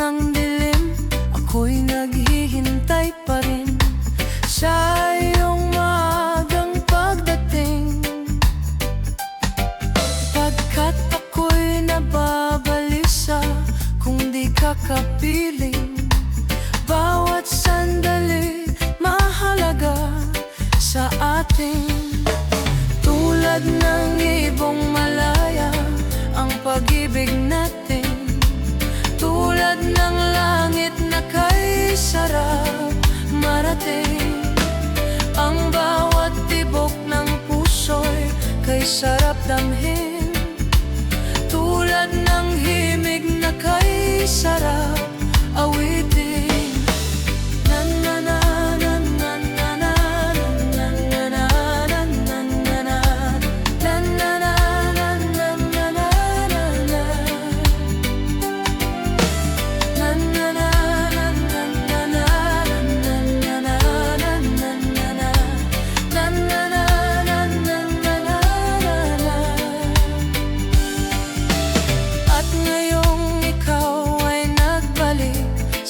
ng dilim, ako'y naghihintay pa rin sa iyong maagang pagdating. Pagkat ako'y nababalisa kung di ka kapiling. Bawat sandali mahalaga sa atin. Tulad ng ibong malaya ang pag-ibig natin. Tulad ng langit na kay sarap marating. Ang bawat tibok ng puso'y kay sarap damhin. Tulad ng himig na kay sarap awitin.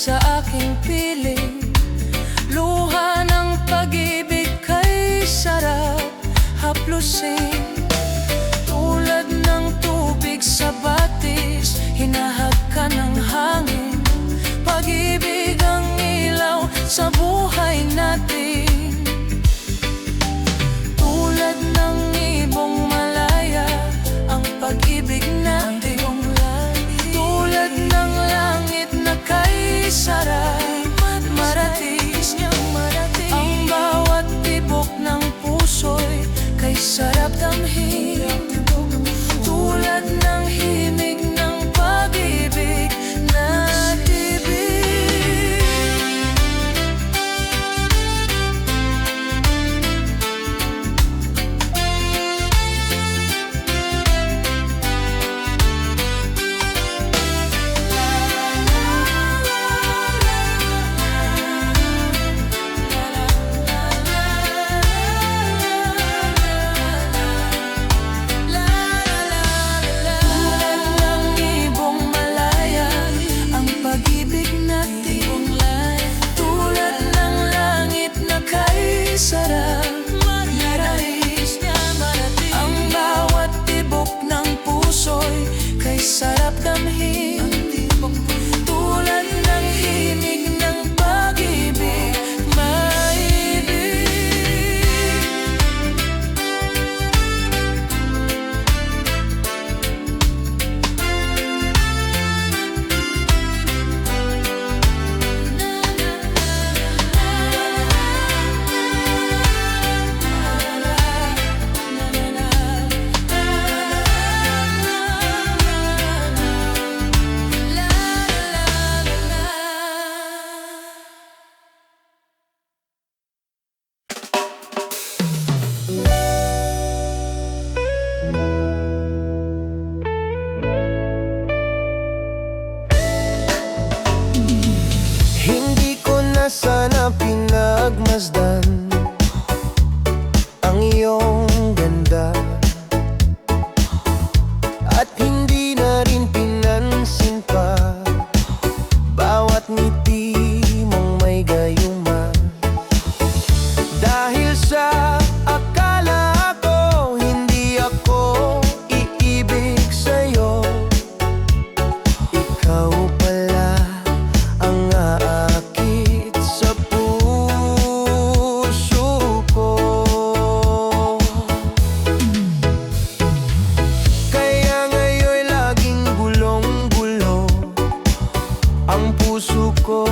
Sa aking piling, luha ng pag-ibig kay sarap haplusin. Tulad ng tubig sa batis, hinahag ka ng hangin. Pag-ibig ang ilaw sa buhay natin. Tulad ng ibong malaya ang pag-ibig natin. Tulad ng langit na kay sarap marating. Ang bawat tibok ng puso'y kay sarap damhin. Tulad ng himig ng pag-ibig na tibig. Sarap marating. Ang bawat tibok ng puso'y kay sarap damhin. Tulad ng himig ng pag-ibig maibig. Sana pinagmasdan ang iyong ganda at hindi na rin pinansin pa bawat ngiti mong may gayuma. Dahil sa akala ko hindi ako iibig sa'yo, ikaw pala ang aakit sa puso ko. Kaya ngayon'y laging gulong-gulo ang puso ko,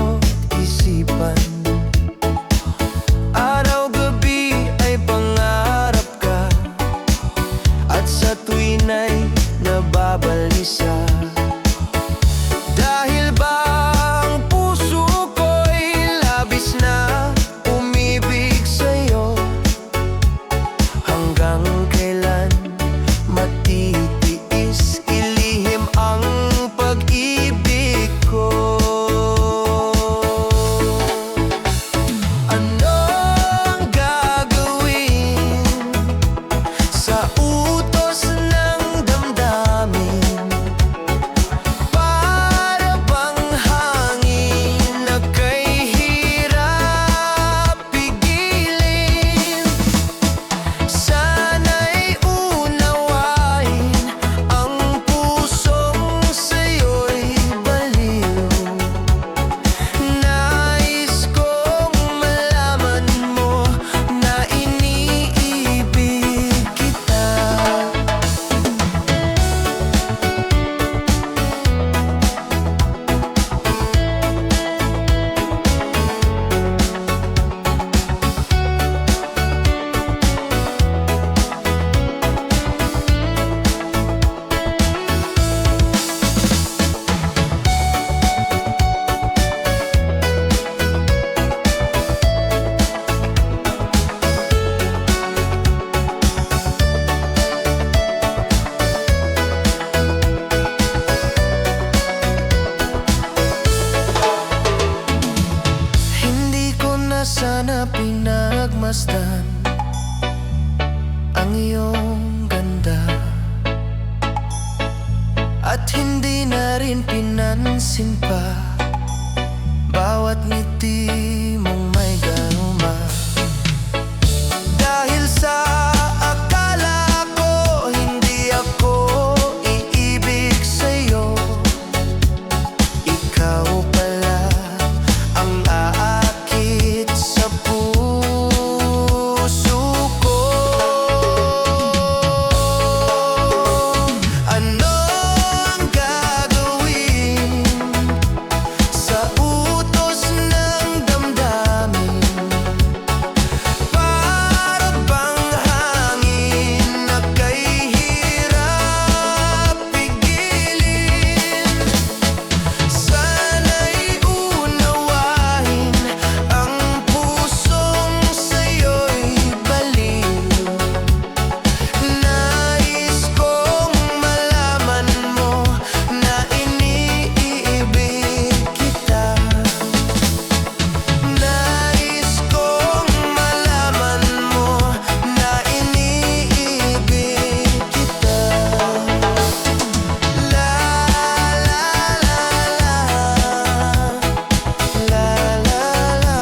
isipan. Araw-gabi ay pangarap ka at sa tuwin ay nababalisa. Dahil ba ang puso ko'y labis na umibig sa'yo? Hanggang kailan matitiis ilihim ang pag-ibig ko? masdan ang iyong ganda, at hindi na rin pinansin pa bawat ngiti mong may garuma. Dahil sa akala ko hindi ako iibig sa'yo, ikaw pala ang aakit sa puso ko. Ano ang gagawin sa utos ng damdamin? Para bang hangin na kay hirap pigilin. Sana'y unawain ang pusong sa'yo'y baliw. Nais kong malaman mo na iniibig kita. Nais kong malaman mo na iniibig kita. La la la la, la la la la.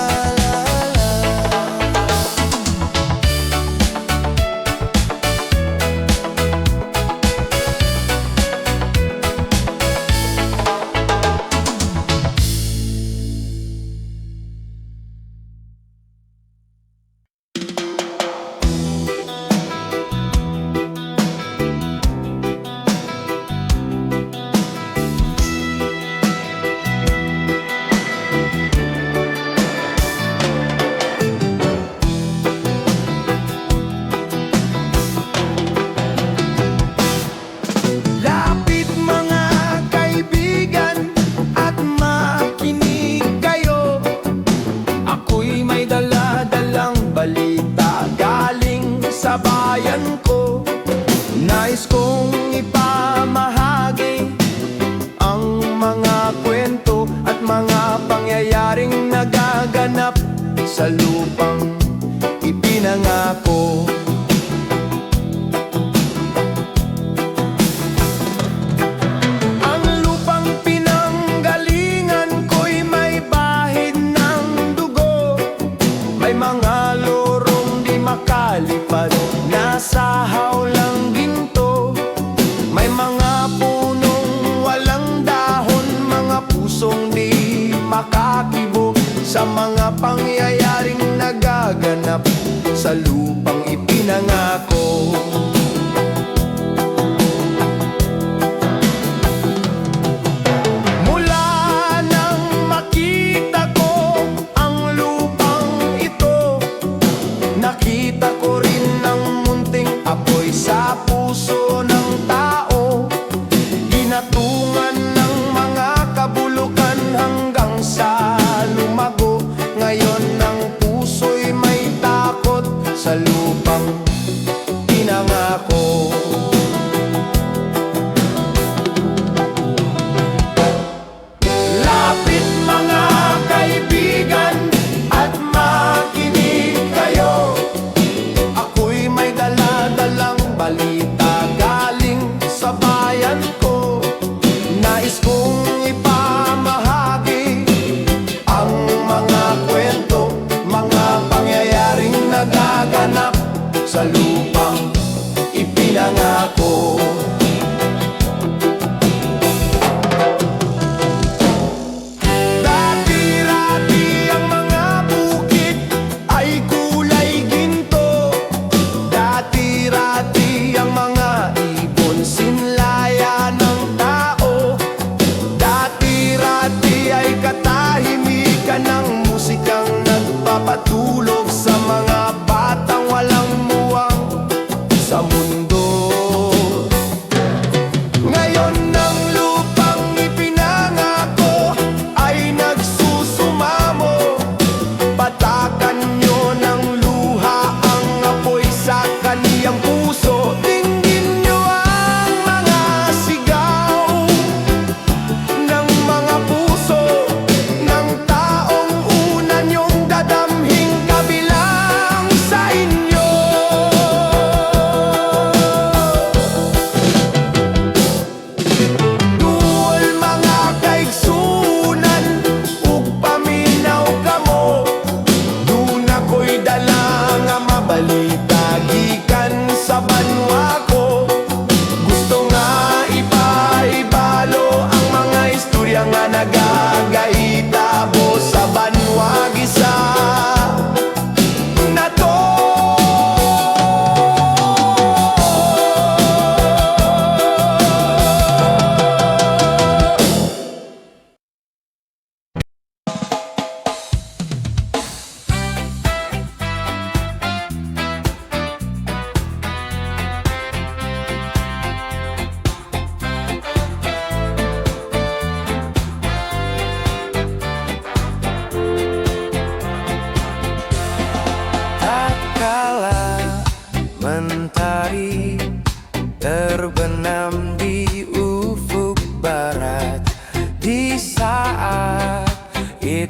Lapit mga kaibigan at makinig kayo. Ako'y may dala-dalang balita galing sa bayan ko. Nais kong ipamahagi ang mga kwento at mga pangyayaring nagaganap sa lupang ipinangako. Ang lupang pinanggalingan ko'y may bahid ng dugo. May mga lorong di makalipad na sahaw lang ginto. May mga punong walang dahon, mga pusong di makakibo sa mga pangyayaring nagaganap sa lupang ipinangako. Mula nang makita ko ang lupang ito, nakita ko rin ang munting apoy sa puso ng tao. Ginatungan ng mga kabulukan hanggang sa lumago. Ngayon ang puso'y may takot sa lupang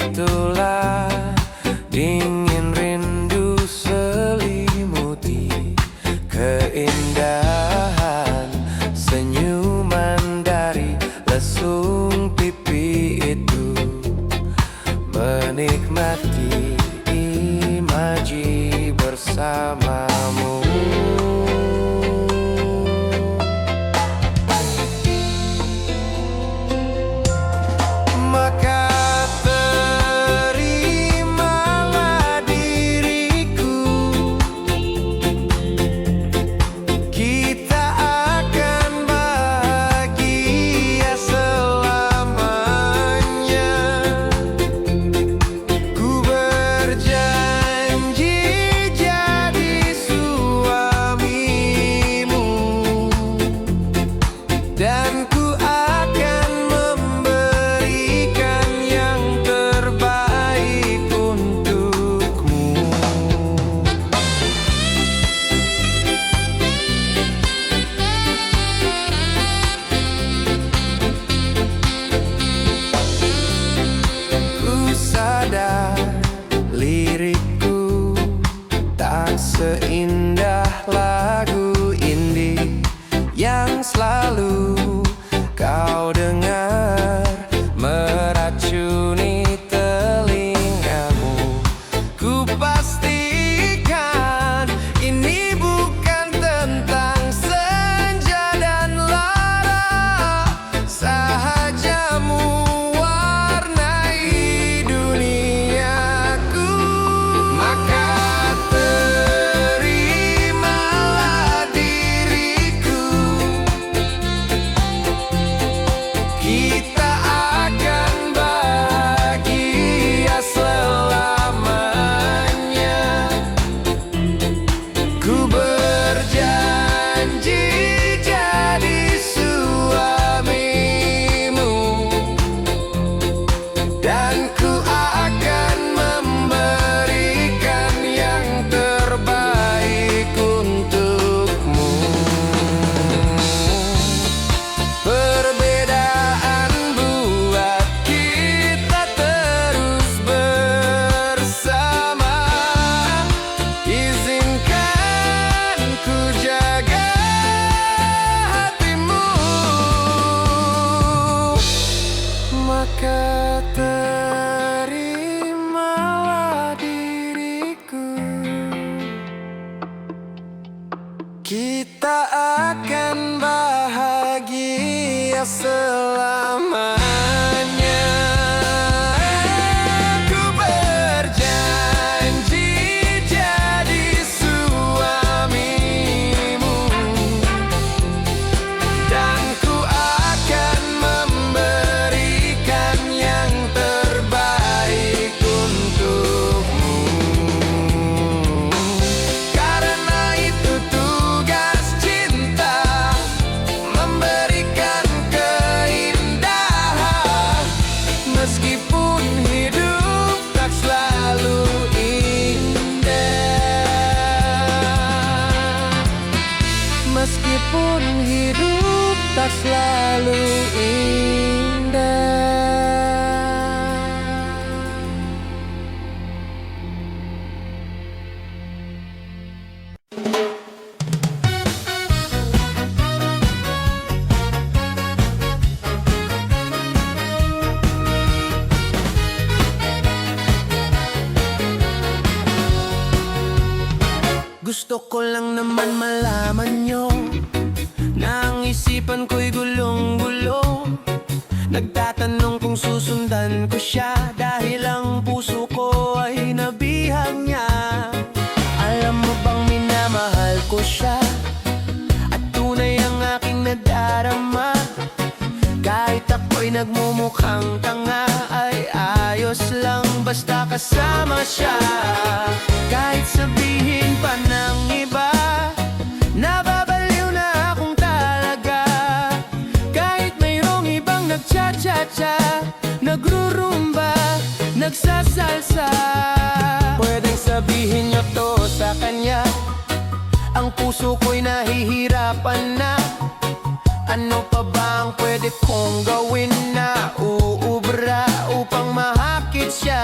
itulah dingin rindu selimuti keindahan senyuman dari lesung pipi itu, menikmati imaji bersamamu. Maka terimalah diriku, kita akan bahagia selamanya. Ku berjanji jadi suamimu, dan ku akan memberikan yang terbaik untukmu. Ku sadar lirikku tak seindah lagu indie yang selalu kau dengar meracuni telingamu. Ku pastikan ini bukan tentang senja dan lara, sahajamu warnai duniaku. Maka terimalah diriku, kita akan bahagia selamanya. Ku berjanji jadi suamimu, dan ku akan memberikan yang terbaik untukmu. Perbedaan buat kita terus bersama. Izinkan ku jaga hatimu. Maka terimalah diriku, kita akan bahagia selamanya. Ku berjanji jadi suamimu, dan ku akan memberikan yang terbaik untukmu. Karena itu tugas cinta, memberikan keindahan, meskipun hidup tak selalu indah. Meskipun hidup tak selalu indah. Gusto ko lang naman malaman nyo na ang isipan ko'y gulong-gulo. Nagtatanong kung susundan ko siya, dahil ang puso ko ay nabihag niya. Alam mo bang minamahal ko siya, at tunay ang aking nadarama. Kahit ako'y nagmumukhang tanga, ay ayos lang basta kasama siya. Kahit sabihin pa ng iba, nababaliw na akong talaga. Kahit mayroong ibang nagcha-cha-cha, nagrurumba, nagsasalsa. Pwedeng sabihin nyo to sa kanya, ang puso ko'y nahihirapan na. Ano pa ba ang pwede kong gawin na uubra upang mahakit siya?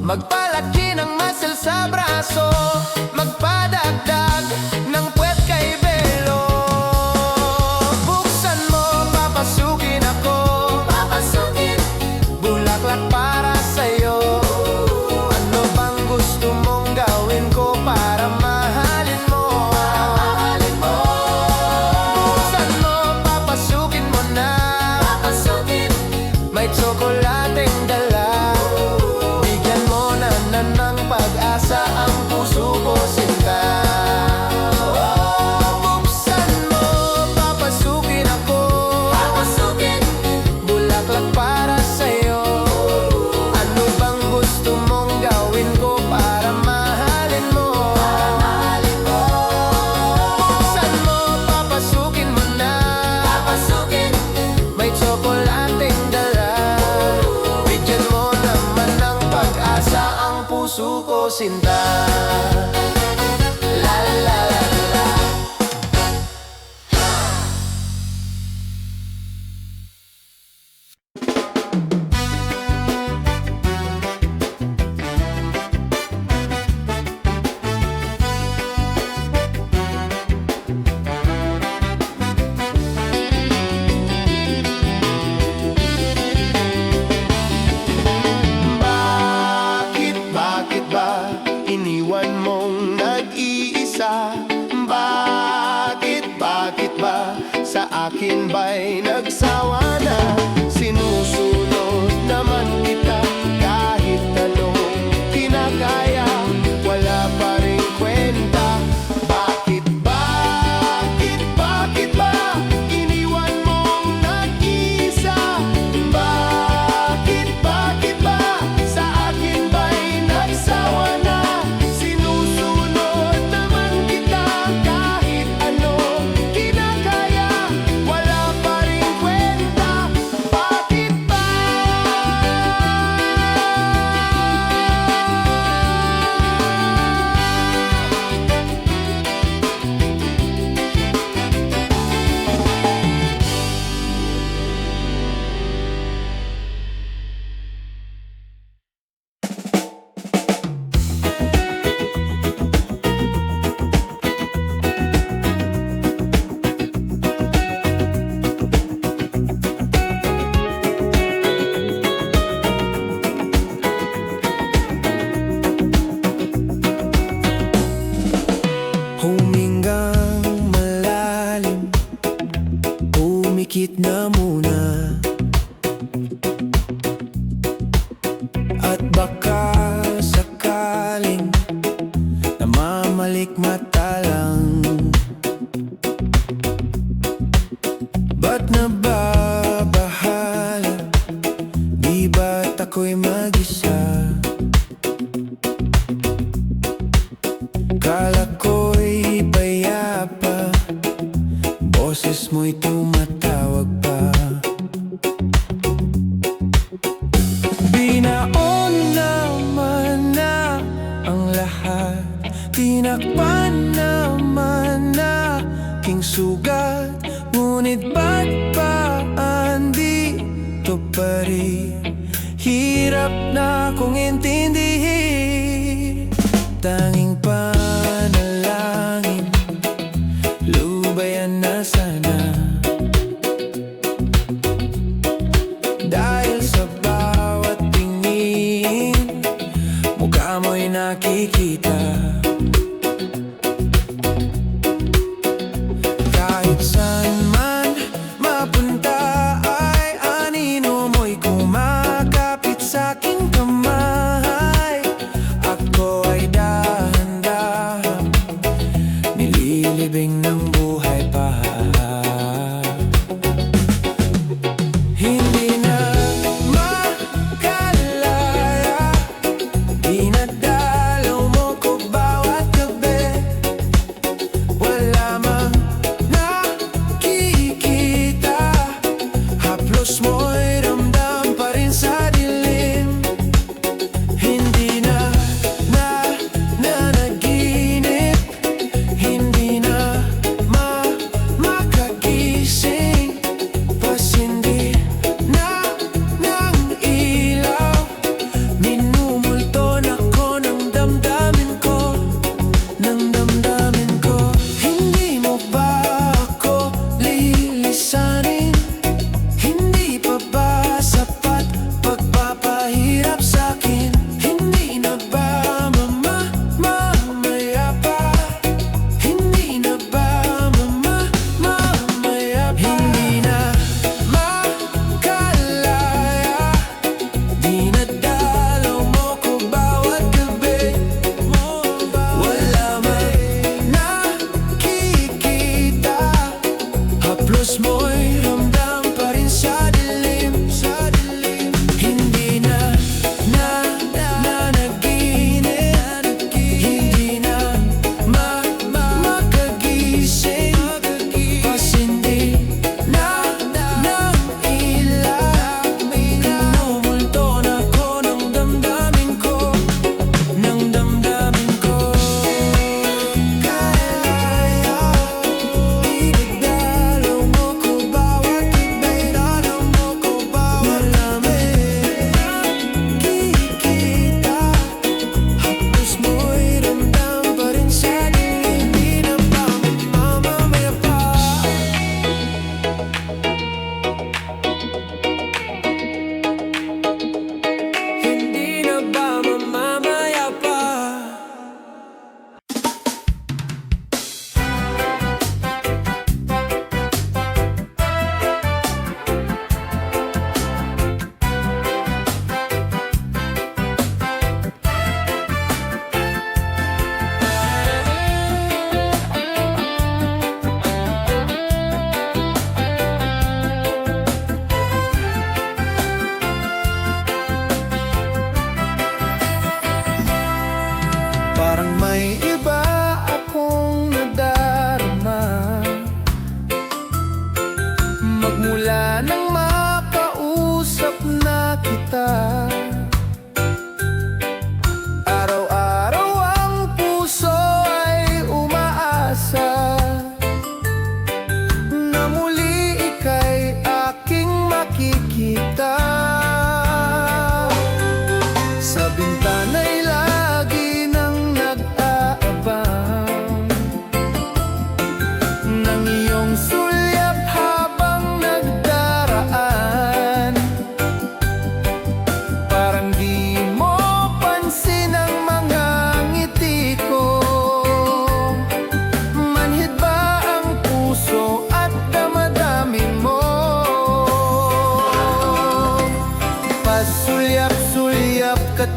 Magpalaki ng muscle sa braso, magpadagdag ng puwet kay Belo. Buksan mo, papasukin ako, Papasukin, bulaklak para sa'yo. Ano bang gusto mong gawin ko para mahalin mo? mahalin mo. Buksan mo, papasukin mo na, Papasukin, may tsokolateng dala. Bigyan mo na ng pag-asa ang puso ko, sinta. Buksan mo, papasukin ako, papasukin, bulaklak para sa'yo. Ano bang gusto mong gawin ko para mahalin mo? mahalin mo. Buksan mo, papasukin mo na, Papasukin, may tsokolateng dala. Bigyan mo naman ng pag-asa ang puso ko, sinta. La la la la la. Bakit ba iniwan mong nag-iisa? Bakit ba sa akin ba'y nagsawa na? Sinusunod naman kita kahit anong kinakaya, wala pa rin kwenta. Bakit ba iniwan mong nag-iisa? Bakit ba sa akin ba'y nagsawa na? Sinusunod naman kita kahit anong kinakaya, wala pa rin kwenta. Bakit ba? Huminggang malalim, umikit na muna, at baka sakaling namamalikmata lang. Ba't nababahala? Di ba't ako'y mag-isa? Kala ko'y payapa, boses mo'y tumatawag pa. Binaon naman na ang lahat, tinakpan naman na king sugat. Ngunit ba't pa andito pa rin? Hirap na kong intindihin. Tanging panalangin, lubayan na sana. Dahil sa bawat tingin, mukha mo'y nakikita. Kahit saan man mapunta ay anino mo'y kumakapit sa'king kamay. Ako ay dahan-dahan nililibing ng buhay pa. Hindi na makalaya, dinadalaw mo ko bawat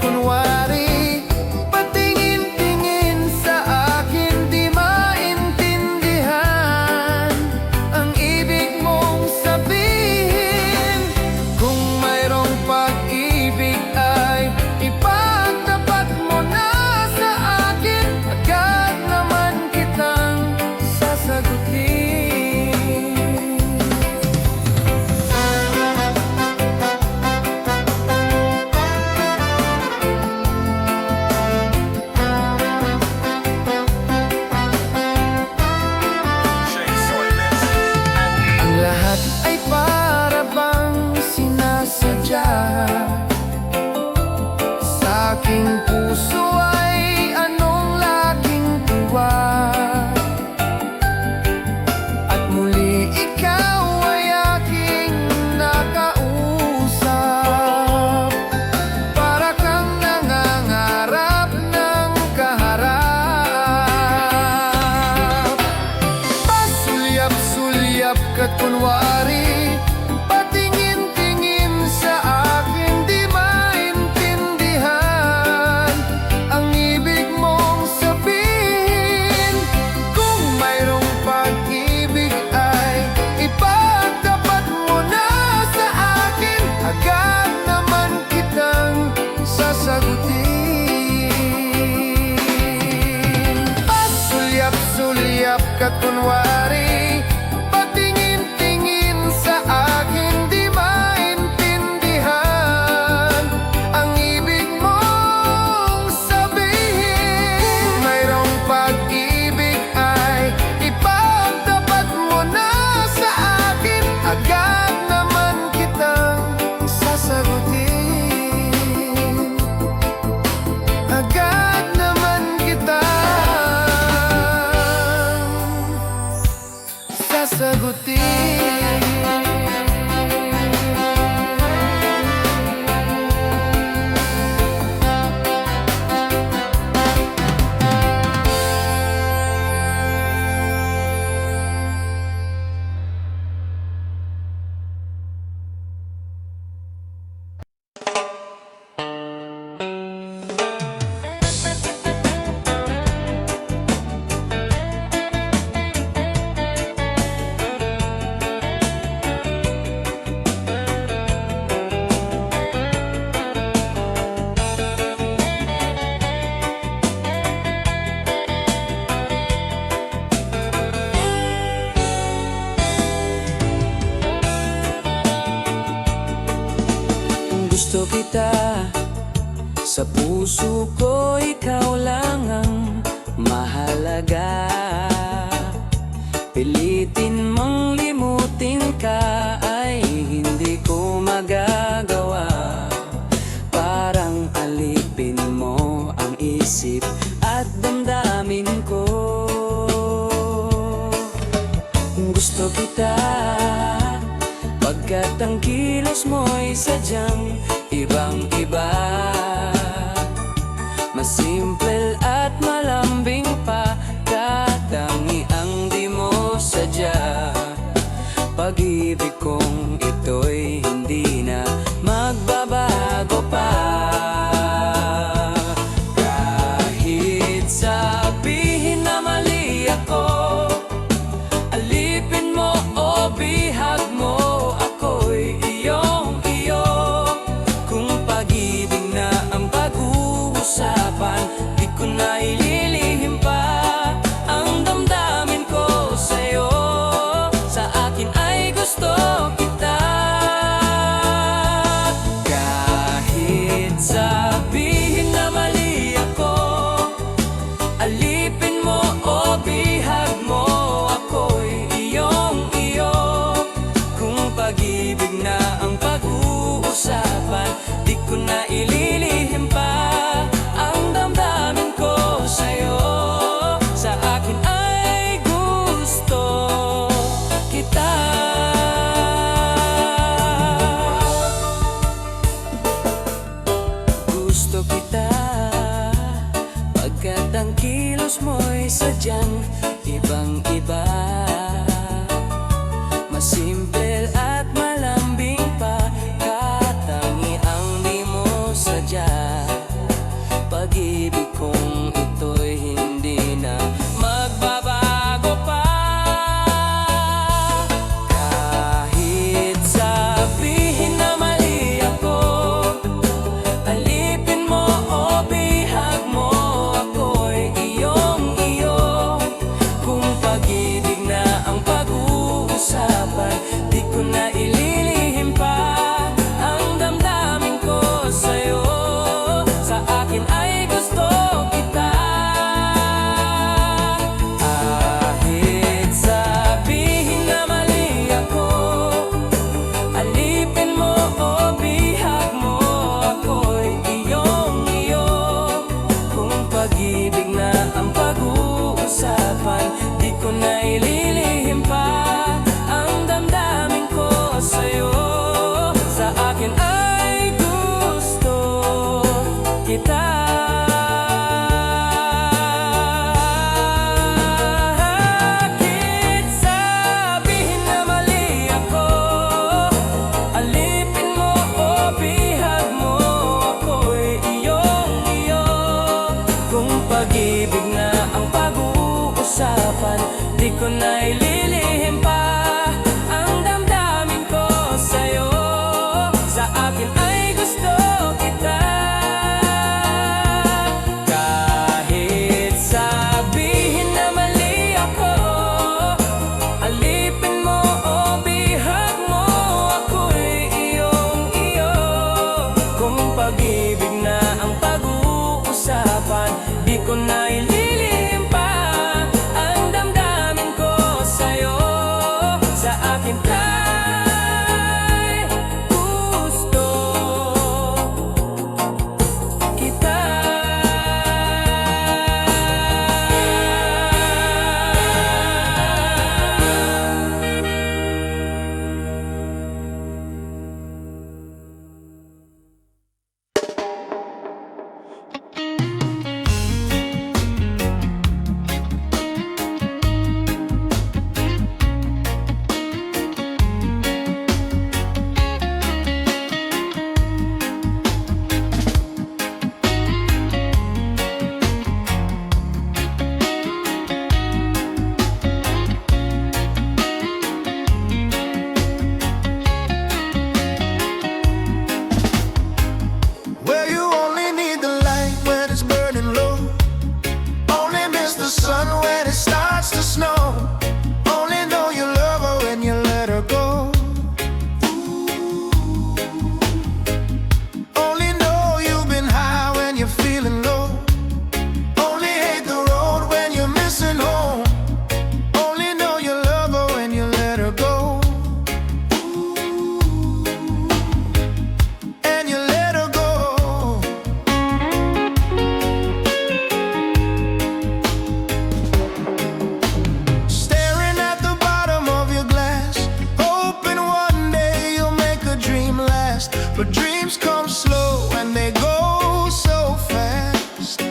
kunwari patingin-tingin sa akin, di maintindihan ang ibig mong sabihin. Kung mayroong pag-ibig ay ipagtapat mo na sa akin, agad naman kitang sasagutin. Ang lahat ay para bang sinasadya. Sa aking puso ay anong laging tuwa, at muli ikaw ay aking nakausap. Para kang nangangarap ng kaharap. Pasulyap-sulyap ka't kunwari patingin-tingin sa akin, di maintindihan ang ibig mong sabihin. Kung mayroong pag-ibig ay ipagtapat mo na sa akin, agad naman kitang sasagutin. Pasulyap-sulyap ka't kunwari patingin-tingin sa akin, di maintindihan ang ibig mong sabihin. Kung mayroong pag-ibig ay ipagtapat mo na sa akin, agad naman kitang sasagutin. Agad naman kitang sasagutin. Kung gusto kita, sa puso ko ikaw lang ang mahalaga. Pilitin mang limutin ka ay hindi ko magagawa. Parang alipin mo ang isip at damdamin ko. Kung gusto kita, pagkat ang kilos mo'y sadyang ibang-iba. Mas simple at malambing pa, katangi ang di mo sadya. Pag-ibig kong ito'y hindi na magbabago pa. Kahit sabihin na mali ako, alipin mo o bihag mo, ako'y iyong-iyo. Kung pag-ibig na ang pag-uusapan, di ko na ililihim pa ang damdamin ko sa'yo. Sa akin ay gusto kita. Kahit sabihin na mali ako, alipin mo o bihag mo, ako'y iyong-iyo. Kung pag-ibig na ang pag-uusapan, di ko na ililihim pa ang damdamin ko sa'yo. Sa akin ay gusto kita. Gusto kita, pagkat ang kilos mo'y sadyang ibang-iba. Mas simple at malambing pa, katangi ang di mo sadya. kita. Bakit sabihin na mali ako? Alipin mo o bihag mo, ako'y iyong-iyo. Kung pag-ibig na ang pag-uusapan, di ko na ililihim pa ang damdamin ko sa'yo. Sa akin ay gusto kita. Kahit sabihin na mali ako, alipin mo o bihag mo, ako'y iyong-iyo. Kung pag-ibig na ang pag-uusapan, di ko na ililihim pa ang damdamin ko sa'yo. Sa akin ay gusto kita. Well, you only need the light when it's burning low. Only miss the sun when it starts to snow. Only know you love her when you let her go. Only know you've been high when you're feeling low. Only hate the road when you're missing home. Only know you love her when you let her go. And you let her go. Staring at the bottom of your glass, hoping one day you'll make a dream last. But dreams come slow and they go so fast.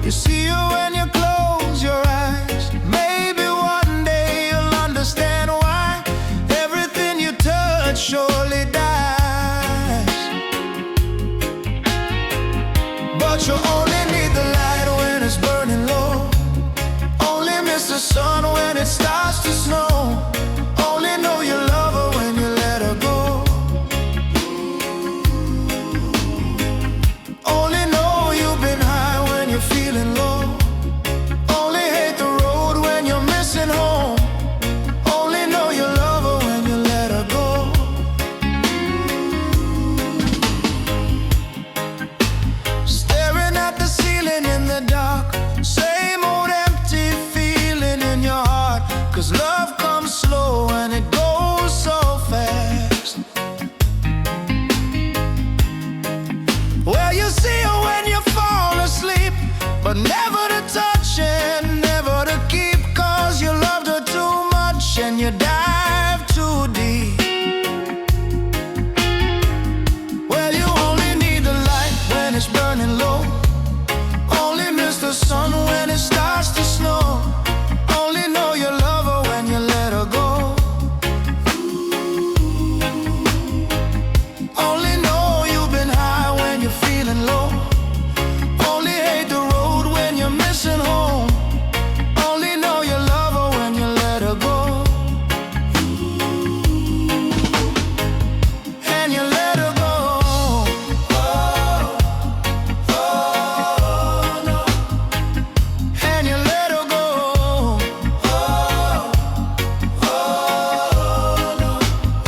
You see her when you close your eyes. Maybe one day you'll understand why everything you touch surely dies. But you only need the light when it's burning low. Only miss the sun when it starts to snow. Only know you love her when you let her go. Only know you've been high when you're feeling low. Only hate the road when you're missing home. Only know you love her when you let her go. Staring at the ceiling in the dark, same old empty feeling in your heart. 'Cause love comes slow and it goes so fast. Well, you see her when you fall asleep, but never to touch and never to keep. 'Cause you loved her too much and you dive too deep. Well, you only need the light when it's burning low. Only miss the sun when it starts to snow. Only know you love her when you let her go. Only know you've been high when you're feeling low. Only hate the road when you're missing home. Only know you love her when you let her go. And you let her go. No. And you let her go. No.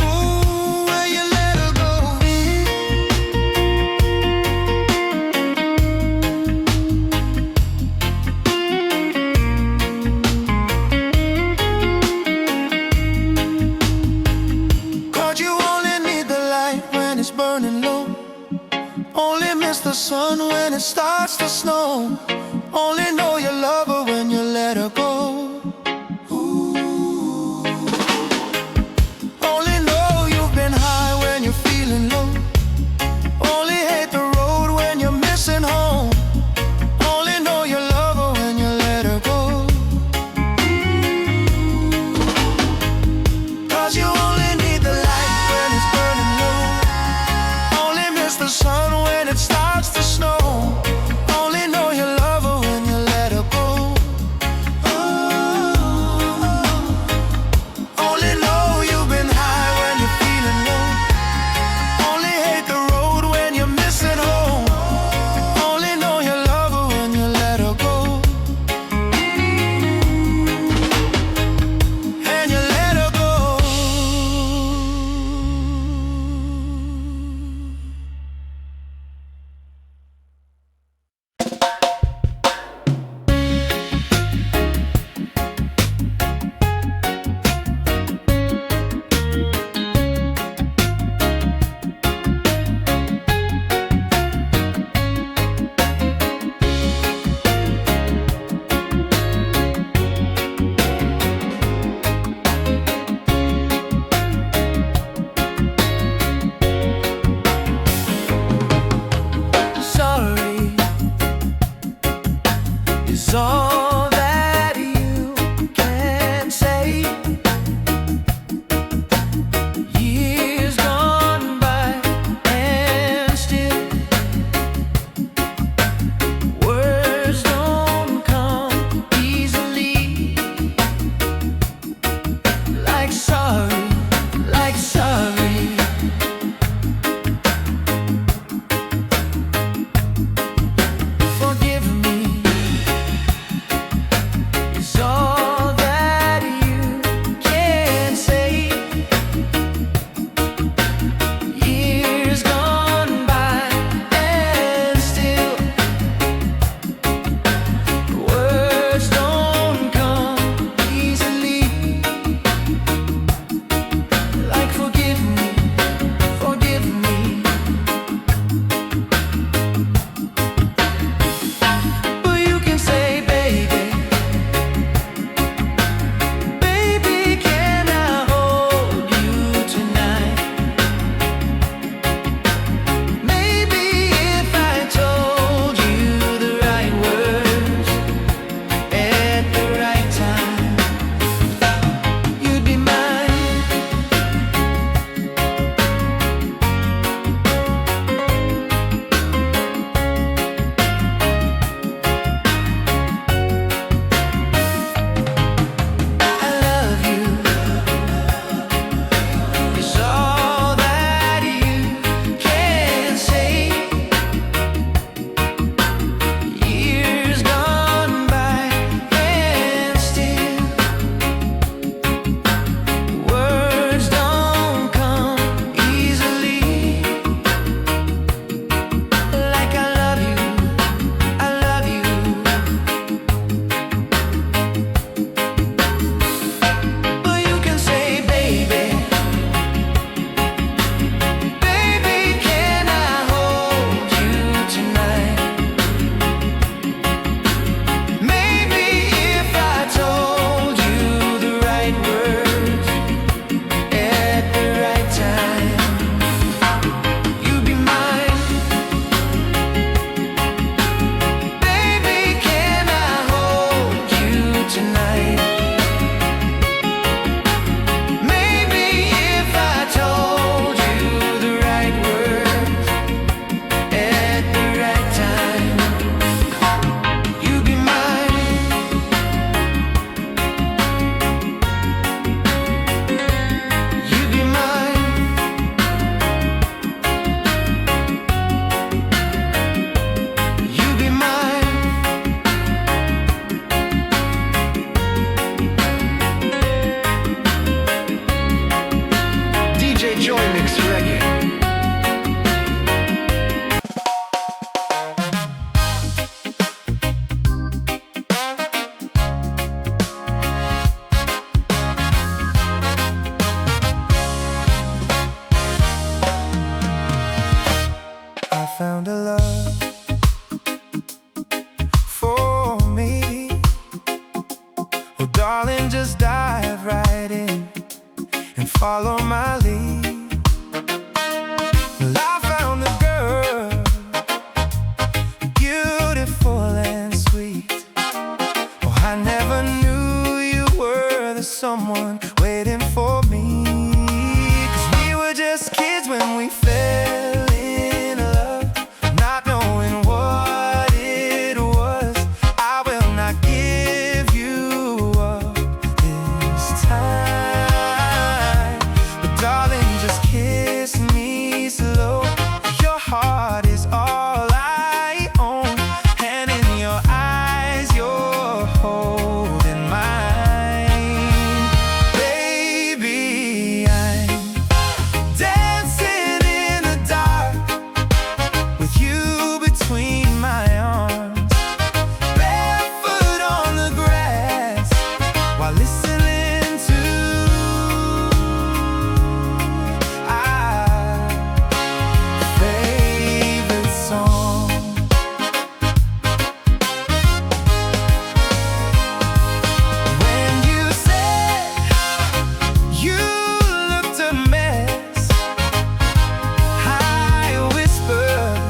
Ooh, and you let her go. Cause you only need the light when it's burning low. Only miss the sun when it starts to snow. Only know you love her when you let her go. Ooh. Only know you've been high when you're feeling low. found a love for me. Well, darling, just dive right in and follow my lead. Well, I found a girl, beautiful and sweet. Oh, I never knew you were the someone waiting for me. 'Cause we were just kids when we fell in love, not knowing what it was. I will not give you up this time, but darling, just kiss me slow. Your heart is all I own, and in your eyes you're holding mine. Baby, I'm dancing in the dark with you between my arms, barefoot on the grass while listening to our favorite song. When you said you looked a mess, I whispered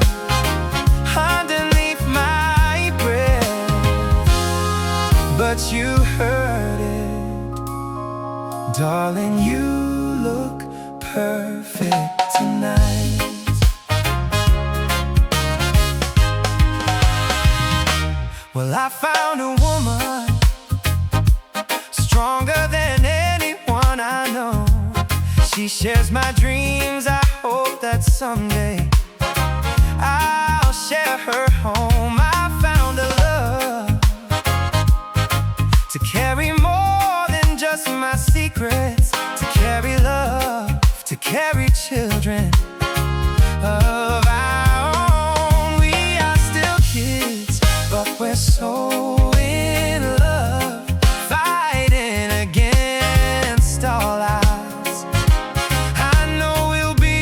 underneath my breath, but you heard it. Darling, you look perfect tonight. Well, I found a woman stronger than anyone I know. She shares my dreams. I hope that someday I'll share her home. I found a love to carry more than just my secrets, to carry love, to carry children of our own. We are still kids, but we're so in love, fighting against all odds. I know we'll be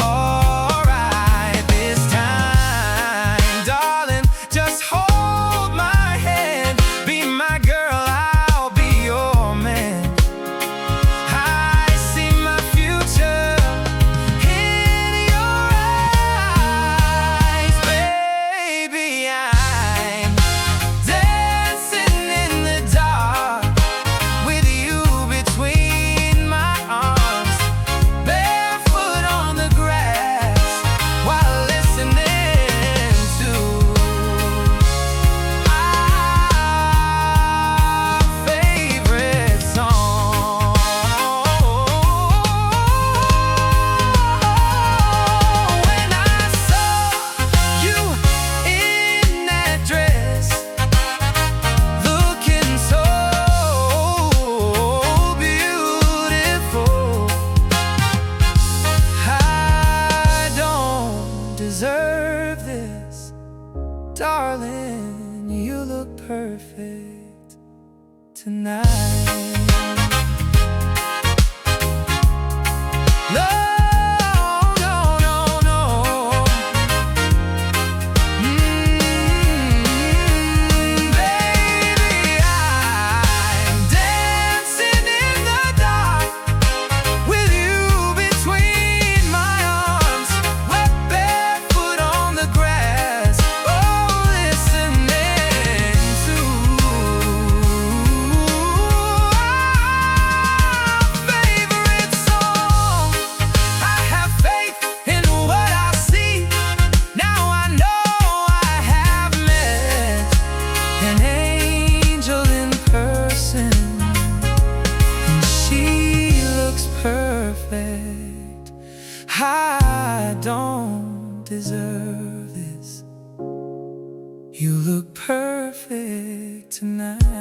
alright this time. Darling, just hold my hand, be my girl, I'll be your man. I see my future in your eyes, baby. I'm dancing in the dark with you between my arms, barefoot on the grass while listening to our favorite song. When I saw you in that dress, looking so beautiful, I don't deserve this. Darling, you look perfect tonight. No, no, no, no. Baby, I'm dancing in the dark with you between my arms, wet barefoot on the grass. Oh, listening to our favorite song. I have faith in what I see. Now I know I have met an angel in person, and she looks perfect. I don't deserve this. You look perfect tonight.